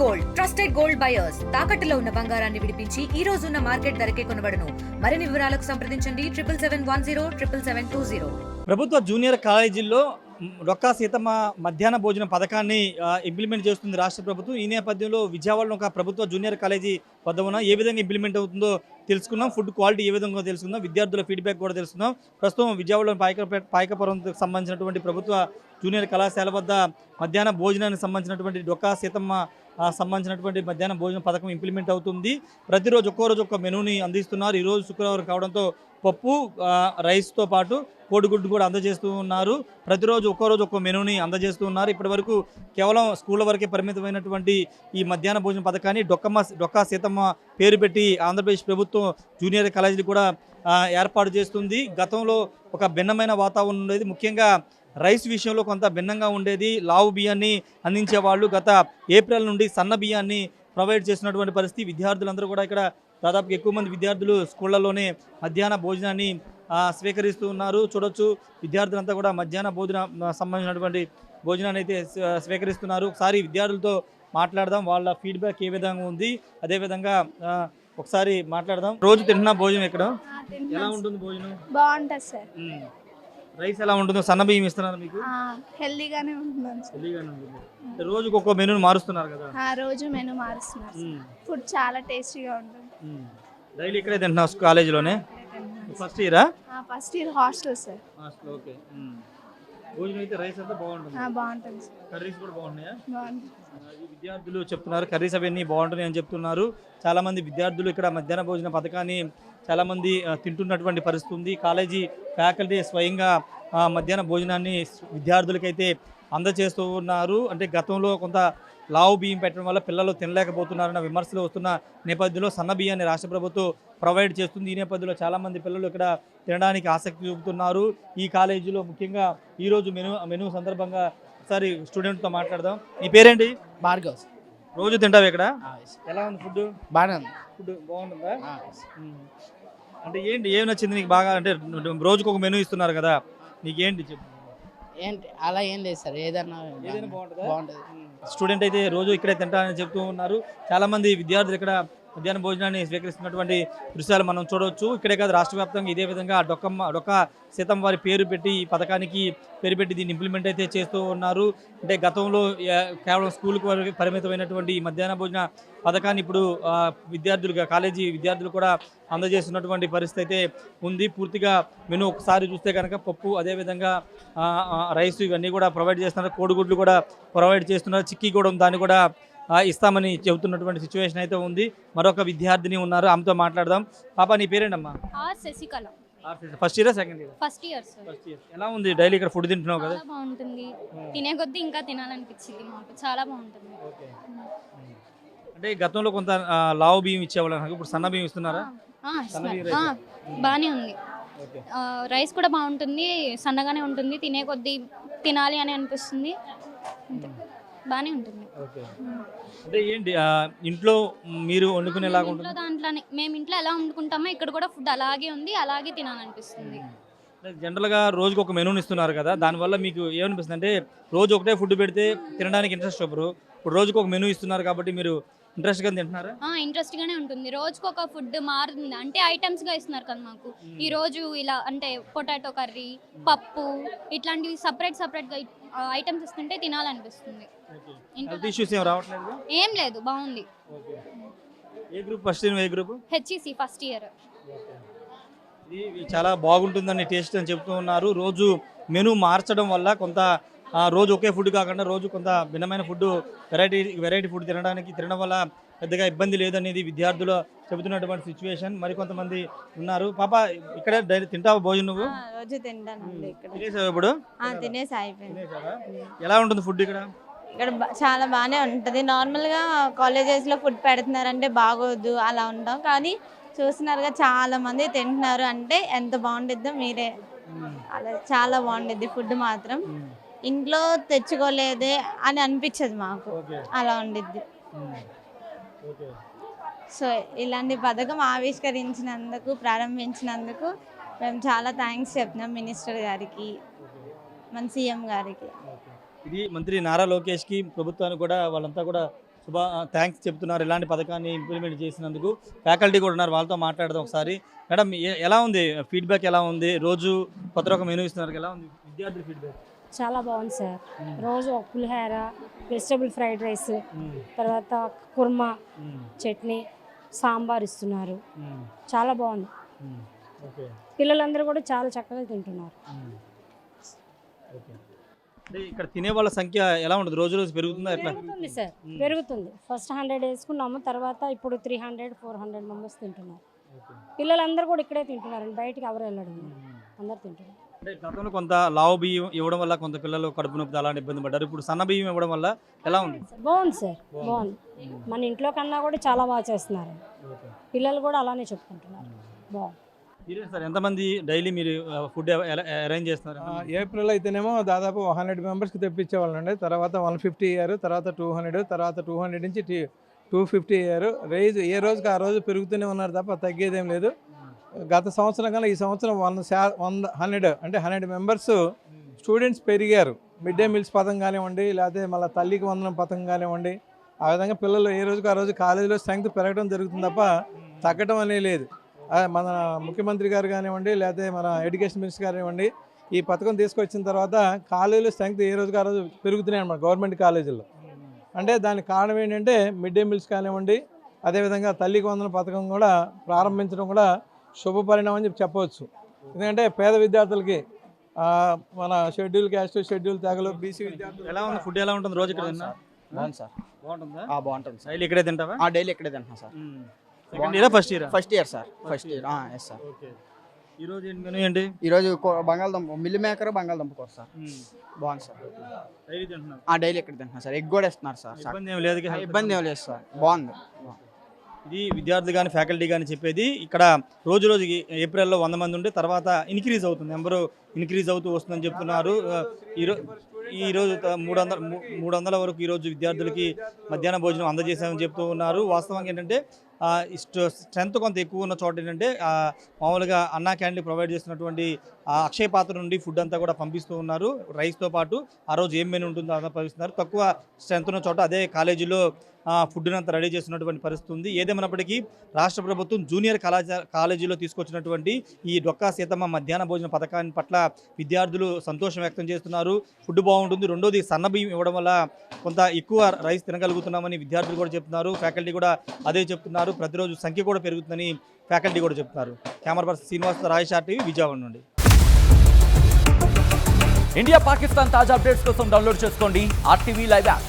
Gold trusted gold buyers తాకట్టులో ఉన్న బంగారాన్ని విడిపించి ఈ రోజు ఉన్న మార్కెట్ ధరకే కొనబడును. మరిన్ని వివరాలకు సంప్రదించండి 77107720. ప్రభుత్వ జూనియర్ కాలేజీల్లో డొక్కా సీతమ్మ మధ్యాహ్న భోజన పథకాన్ని ఇంప్లిమెంట్ చేస్తుంది రాష్ట్ర ప్రభుత్వం. ఈ నేపథ్యంలో విజయవాడలో ఒక ప్రభుత్వ జూనియర్ కాలేజీ వద్ద ఉన్న ఏ విధంగా ఇంప్లిమెంట్ అవుతుందో తెలుసుకుందాం. ఫుడ్ క్వాలిటీ ఏ విధంగా తెలుసుకుందాం, విద్యార్థుల ఫీడ్బ్యాక్ కూడా తెలుసుకుందాం. ప్రస్తుతం విజయవాడలో పాయకపురంకు సంబంధించినటువంటి ప్రభుత్వ జూనియర్ కళాశాల వద్ద మధ్యాహ్న భోజనానికి సంబంధించినటువంటి డొక్కా సీతమ్మ సంబంధించినటువంటి మధ్యాహ్న భోజన పథకం ఇంప్లిమెంట్ అవుతుంది. ప్రతిరోజు ఒక్కో రోజు ఒక్క మెనూని అందిస్తున్నారు. ఈరోజు శుక్రవారం కావడంతో పప్పు రైస్తో పాటు కోడిగుడ్డు కూడా అందజేస్తూ ఉన్నారు. ప్రతిరోజు ఒక్కో రోజు ఒక్కో మెనూని అందజేస్తూ ఉన్నారు. ఇప్పటి వరకు కేవలం స్కూళ్ళ వరకే పరిమితమైనటువంటి ఈ మధ్యాహ్న భోజన పథకాన్ని డొక్కా సీతమ్మ పేరు పెట్టి ఆంధ్రప్రదేశ్ ప్రభుత్వం జూనియర్ కాలేజీలు కూడా ఏర్పాటు చేస్తుంది. గతంలో ఒక భిన్నమైన వాతావరణం ఉండేది. ముఖ్యంగా రైస్ విషయంలో కొంత భిన్నంగా ఉండేది. లావు బియ్యాన్ని అందించేవాళ్ళు. గత ఏప్రిల్ నుండి సన్న బియ్యాన్ని ప్రొవైడ్ చేసినటువంటి పరిస్థితి. విద్యార్థులందరూ కూడా ఇక్కడ దాదాపు ఎక్కువ మంది విద్యార్థులు స్కూళ్ళలోనే మధ్యాహ్న భోజనాన్ని స్వీకరిస్తూ ఉన్నారు. చూడొచ్చు, విద్యార్థులంతా కూడా మధ్యాహ్న భోజన సంబంధించినటువంటి భోజనాన్ని అయితే స్వీకరిస్తున్నారు. ఒకసారి విద్యార్థులతో మాట్లాడదాం, వాళ్ళ ఫీడ్బ్యాక్ ఏ విధంగా ఉంది, అదేవిధంగా ఒకసారి మాట్లాడదాం. రోజు తింటున్న భోజనం ఇక్కడ ఎలా ఉంటుంది? భోజనం బాగుంటుంది సార్. రైస్ ఎలా ఉంటుందో? సన్న బియ్యం ఇస్తున్నారు మీకు? హెల్దీగానే ఉంటుంది. రోజుకి ఒక్కో మెనూని మారుస్తున్నారు కదా? రోజు మెనూ మారుస్తున్నారు. ఫుడ్ చాలా టేస్టీగా ఉంటుంది. డైలీ ఇక్కడే తింటున్నావు కాలేజీలోనే? ఫస్ట్ ఇయరా? First year hostel sir. Hostel, okay. భోజనం అయితే రైస్ అంతా బాగుంటుంది. బాగుంటుంది సార్. కర్రీస్ కూడా బాగున్నాయా? బాగుంటుంది. విద్యార్థులు చెప్తున్నారు కర్రీస్ అవన్నీ బాగుంటున్నాయి అని చెప్తున్నారు. చాలామంది విద్యార్థులు ఇక్కడ మధ్యాహ్న భోజన పథకాన్ని చాలామంది తింటున్నటువంటి పరిస్థితి ఉంది. కాలేజీ ఫ్యాకల్టీ స్వయంగా మధ్యాహ్న భోజనాన్ని విద్యార్థులకైతే అందజేస్తూ ఉన్నారు. అంటే గతంలో కొంత లావు బియ్యం పెట్టడం వల్ల పిల్లలు తినలేకపోతున్నారన్న విమర్శలు వస్తున్న నేపథ్యంలో సన్న బియ్యాన్ని రాష్ట్ర ప్రభుత్వం ప్రొవైడ్ చేస్తుంది. ఈ నేపథ్యంలో చాలామంది పిల్లలు ఇక్కడ తినడానికి ఆసక్తి చూపుతున్నారు. ఈ కాలేజీలో ముఖ్యంగా ఈరోజు మెనూ సందర్భంగా ఒకసారి స్టూడెంట్తో మాట్లాడదాం. నీ పేరేంటి? భార్గవ్. రోజు తింటావు ఇక్కడ? ఎలా ఉంది ఫుడ్? బాగానే ఉంది. ఫుడ్ బాగుంటుందా? అంటే ఏంటి, ఏం నచ్చింది నీకు బాగా? అంటే రోజుకు ఒక మెనూ ఇస్తున్నారు కదా, నీకేంటి చెప్పు. ఏంటి అలా ఏం లేదు సార్, ఏదైనా బాగుంటుంది. స్టూడెంట్ అయితే రోజు ఇక్కడే తింటానని చెప్తూ ఉన్నారు. చాలామంది విద్యార్థులు ఇక్కడ మధ్యాహ్న భోజనాన్ని స్వీకరిస్తున్నటువంటి దృశ్యాలు మనం చూడవచ్చు. ఇక్కడే కాదు, రాష్ట్ర వ్యాప్తంగా ఇదే విధంగా డొక్కా సీతమ్మ వారి పేరు పెట్టి ఈ పథకానికి పేరు పెట్టి దీన్ని ఇంప్లిమెంట్ అయితే చేస్తూ ఉన్నారు. అంటే గతంలో కేవలం స్కూల్కి పరిమితమైనటువంటి ఈ మధ్యాహ్న భోజన పథకాన్ని ఇప్పుడు విద్యార్థులుగా కాలేజీ విద్యార్థులు కూడా అందజేస్తున్నటువంటి పరిస్థితి అయితే ఉంది. పూర్తిగా మెనూ ఒకసారి చూస్తే కనుక పప్పు, అదేవిధంగా రైస్ ఇవన్నీ కూడా ప్రొవైడ్ చేస్తున్నారు. కోడిగుడ్లు కూడా ప్రొవైడ్ చేస్తున్నారు. చిక్కీ కూడా దాన్ని కూడా ఇస్తామని చెబుతున్నటువంటి సిచ్యువేషన్ అయితే ఉంది. మరొక విద్యార్థిని ఉన్నారు, ఆమెతో మాట్లాడదాం. పాప, నీ పేరేంటమ్మా? Sasikala. First year second year? First year sir. First year. ఎలా ఉంది డైలీ ఇక్కడ ఫుడ్ తింటున్నావు కదా? బాగుంటుంది. తినే కొద్దీ ఇంకా తినాలనిపించింది మాకు, చాలా బాగుంటుంది. అంటే గతంలో కొంత లావు బియ్యం ఇచ్చేవాళ్ళు, ఇప్పుడు సన్న బియ్యం ఇస్తున్నారా? బాగానే ఉంది. రైస్ కూడా బాగుంటుంది, సన్నగానే ఉంటుంది. తినే కొద్దీ తినాలి అని అనిపిస్తుంది. బాగానే ఉంటుంది. అంటే ఏంటి ఇంట్లో మీరు వండుకునేలాగా ఉంటుంది? దాంట్లోనే మేము ఇంట్లో ఎలా వండుకుంటామో ఇక్కడ కూడా ఫుడ్ అలాగే ఉంది, అలాగే తినాలనిపిస్తుంది. జనరల్గా రోజుకి ఒక మెనూని ఇస్తున్నారు కదా, దానివల్ల మీకు ఏమనిపిస్తుంది? అంటే రోజు ఒకటే ఫుడ్ పెడితే తినడానికి ఇంట్రెస్ట్ చూపరు. ఇప్పుడు రోజుకి ఒక మెనూ ఇస్తున్నారు కాబట్టి మీరు ఇంట్రెస్ట్గా తింటున్నారా? ఇంట్రెస్ట్గానే ఉంటుంది. రోజుకి ఒక ఫుడ్ మారుతుంది. అంటే ఐటమ్స్గా ఇస్తున్నారు కదా మాకు. ఈ రోజు ఇలా అంటే పొటాటో కర్రీ, పప్పు, ఇట్లాంటివి సపరేట్గా ఐటమ్స్ ఇస్తుంటే తినాలనిపిస్తుంది. ఏం లేదు, బాగుంది. ఏ గ్రూప్ ఫస్ట్ ఇయర్? ఏ గ్రూప్? HEC first year. ఇది చాలా బాగుంటుందని టేస్ట్ అని చెప్తూ ఉన్నారు. రోజు మెనూ మార్చడం వల్ల కొంత రోజు ఒకే ఫుడ్ కాకుండా రోజు కొంత భిన్నమైన ఫుడ్, వెరైటీ ఫుడ్ తినడం వల్ల పెద్దగా ఇబ్బంది లేదనేది విద్యార్థులు చెబుతున్నటువంటి సిచ్యువేషన్. మరికొంతమంది ఉన్నారు. పాప, ఇక్కడ డైలీ తింటావా భోజనం? నువ్వు రోజు తింటాను. తినేసావు ఇప్పుడు? తినేసి అయిపోయింది. ఎలా ఉంటుంది ఫుడ్ ఇక్కడ? ఇక్కడ చాలా బాగానే ఉంటుంది. నార్మల్గా కాలేజెస్లో ఫుడ్ పెడుతున్నారంటే బాగోదు అలా ఉంటాం, కానీ చూస్తున్నారుగా చాలా మంది తింటున్నారు. అంటే ఎంత బాగుంటుందో మీరే, అలా చాలా బాగుంటుంది ఫుడ్ మాత్రం. ఇంట్లో తెచ్చుకోలేదే అని అనిపించదు మాకు, అలా ఉండిద్ది. సో ఇలాంటి పథకం ఆవిష్కరించినందుకు, ప్రారంభించినందుకు మేము చాలా థ్యాంక్స్ చెప్తున్నాం మినిస్టర్ గారికి, మన సీఎం గారికి. ఇది మంత్రి నారా లోకేష్కి, ప్రభుత్వానికి కూడా వాళ్ళంతా కూడా థ్యాంక్స్ చెప్తున్నారు ఇలాంటి పథకాన్ని ఇంప్లిమెంట్ చేసినందుకు. ఫ్యాకల్టీ కూడా ఉన్నారు, వాళ్ళతో మాట్లాడదాం ఒకసారి. మేడం ఎలా ఉంది ఫీడ్బ్యాక్, ఎలా ఉంది? రోజు కొత్త రకం మెనూ ఇస్తున్నారు, ఎలా ఉంది విద్యార్థుల ఫీడ్బ్యాక్? చాలా బాగుంది సార్. రోజు ఒక పులిహోర, వెజిటబుల్ ఫ్రైడ్ రైస్, తర్వాత కుర్మా, చట్నీ, సాంబార్ ఇస్తున్నారు. చాలా బాగుంది. పిల్లలందరూ కూడా చాలా చక్కగా తింటున్నారు. ఇక్కడ తినే వాళ్ళ సంఖ్య ఎలా ఉంటుంది? రోజు రోజు పెరుగుతుందా ఎట్లా? పెరుగుతుంది సార్, పెరుగుతుంది. ఫస్ట్ 100 వేసుకున్నాము, తర్వాత ఇప్పుడు 300, 400 మెంబర్స్ తింటున్నారు. పిల్లలందరూ కూడా ఇక్కడే తింటున్నారు, బయటికి ఎవరు వెళ్ళడం లేదు. అందరు తింటున్నారు. అంటే గతంలో కొంత లావు బియ్యం ఇవ్వడం వల్ల కొంత పిల్లలు కడుపు నొప్పి అలాంటి ఇబ్బంది పడ్డారు. ఇప్పుడు సన్న బియ్యం ఇవ్వడం వల్ల ఎలా ఉంది? బాగుంది సార్, బాగుంది. మన ఇంట్లో కన్నా కూడా చాలా బాగా చేస్తున్నారు. పిల్లలు కూడా అలానే చెప్పుకుంటున్నారు. బాగుంది. సార్ ఎంతమంది డైలీ మీరు ఫుడ్ అరేంజ్ చేస్తున్నారు? ఏప్రిల్ అయితేనేమో దాదాపు 100 మెంబర్స్కి తెప్పించేవాళ్ళండి. తర్వాత 150 అయ్యారు, తర్వాత 200, తర్వాత 200 నుంచి 250 అయ్యారు. ఏ రోజుకి ఆ రోజు పెరుగుతూనే ఉన్నారు తప్ప తగ్గేదేం లేదు. గత సంవత్సరం కన్నా ఈ సంవత్సరం 100 మెంబర్స్ స్టూడెంట్స్ పెరిగారు. మిడ్ డే మీల్స్ పథకం కానివ్వండి, లేకపోతే మళ్ళీ తల్లికి వందనం పథకం కానివ్వండి, ఆ విధంగా పిల్లలు ఏ రోజుకి ఆ రోజు కాలేజీలో స్ట్రెంగ్త్ పెరగడం జరుగుతుంది తప్ప తగ్గడం అనేది లేదు. మన ముఖ్యమంత్రి గారు కానివ్వండి, లేకపోతే మన ఎడ్యుకేషన్ మినిస్టర్ కానివ్వండి, ఈ పథకం తీసుకొచ్చిన తర్వాత కాలేజీలో స్ట్రెంగ్త్ ఏ రోజుకి ఆ రోజు పెరుగుతున్నాయి అన్నమాట గవర్నమెంట్ కాలేజీల్లో. అంటే దానికి కారణం ఏంటంటే మిడ్ డే మీల్స్ కానివ్వండి, అదేవిధంగా తల్లికి వందన పథకం కూడా ప్రారంభించడం కూడా శుభ పరిణామం అని చెప్పవచ్చు. ఎందుకంటే పేద విద్యార్థులకి మన షెడ్యూల్ క్యాస్ట్, షెడ్యూల్ తెగలు, బీసీ విద్యార్థులు ఎలా ఉంది ఫుడ్? ఎలా ఉంటుంది రోజు ఇక్కడ? బాగుంది సార్. బాగుంటుందా? బాగుంటుంది సార్. డైలీ ఇక్కడే తింటావా? డైలీ ఇక్కడే తింటున్నాం sir. Second year first year? First year sir, first year. Yes sir. ఈ రోజు మెనూ ఏంటి? ఈరోజు బంగాళదుంప మిల్ మేకర్, బంగాళదుంప కూర సార్. బాగుంది సార్. డైలీ తింటున్నారు? డైలీ ఇక్కడ తింటున్నాం సార్. ఎగ్ కూడా ఇస్తున్నారు సార్. ఇబ్బంది ఏం లేదు? ఇబ్బంది ఏం లేదు సార్, బాగుంది. ఇది విద్యార్థులు కానీ ఫ్యాకల్టీ కానీ చెప్పేది. ఇక్కడ రోజు రోజుకి ఏప్రిల్లో 100 మంది ఉంటే తర్వాత ఇంక్రీజ్ అవుతుంది, నెంబరు ఇంక్రీజ్ అవుతూ వస్తుందని చెప్తున్నారు. ఈరోజు 300 వరకు ఈరోజు విద్యార్థులకి మధ్యాహ్న భోజనం అందజేసామని చెప్తూ ఉన్నారు. వాస్తవంగా ఏంటంటే స్ట్రెంత్ కొంత ఎక్కువ ఉన్న చోట ఏంటంటే మామూలుగా అన్నా క్యాంటీన్ ప్రొవైడ్ చేస్తున్నటువంటి అక్షయ పాత్ర నుండి ఫుడ్ అంతా కూడా పంపిస్తూ ఉన్నారు. రైస్తో పాటు ఆ రోజు ఏం మెనూ ఉంటుందో అలా పంపిస్తున్నారు. తక్కువ స్ట్రెంత్ ఉన్న చోట అదే కాలేజీలో ఫుడ్ని అంతా రెడీ చేస్తున్నటువంటి పరిస్థితి ఉంది. ఏదేమైనప్పటికీ రాష్ట్ర ప్రభుత్వం జూనియర్ కాలేజీలో తీసుకొచ్చినటువంటి ఈ డొక్కా సీతమ్మ మధ్యాహ్న భోజన పథకాన్ని పట్ల విద్యార్థులు సంతోషం వ్యక్తం చేస్తున్నారు. ఫుడ్ బాగుంటుంది. రెండోది సన్న బియ్యం ఇవ్వడం వల్ల కొంత ఎక్కువ రైస్ తినగలుగుతున్నామని విద్యార్థులు కూడా చెప్తున్నారు. ఫ్యాకల్టీ కూడా అదే చెప్తున్నారు. ప్రతిరోజు సంఖ్య కూడా పెరుగుతుందని ఫ్యాకల్టీ కూడా చెప్తున్నారు. కెమెరా పర్సన్ శ్రీనివాస్, రాయశార్ టీవీ, విజయవాడ నుండి. ఇండియా పాకిస్తాన్ తాజా అప్డేట్స్ కోసం డౌన్లోడ్ చేసుకోండి RTV లైవ్ యాప్.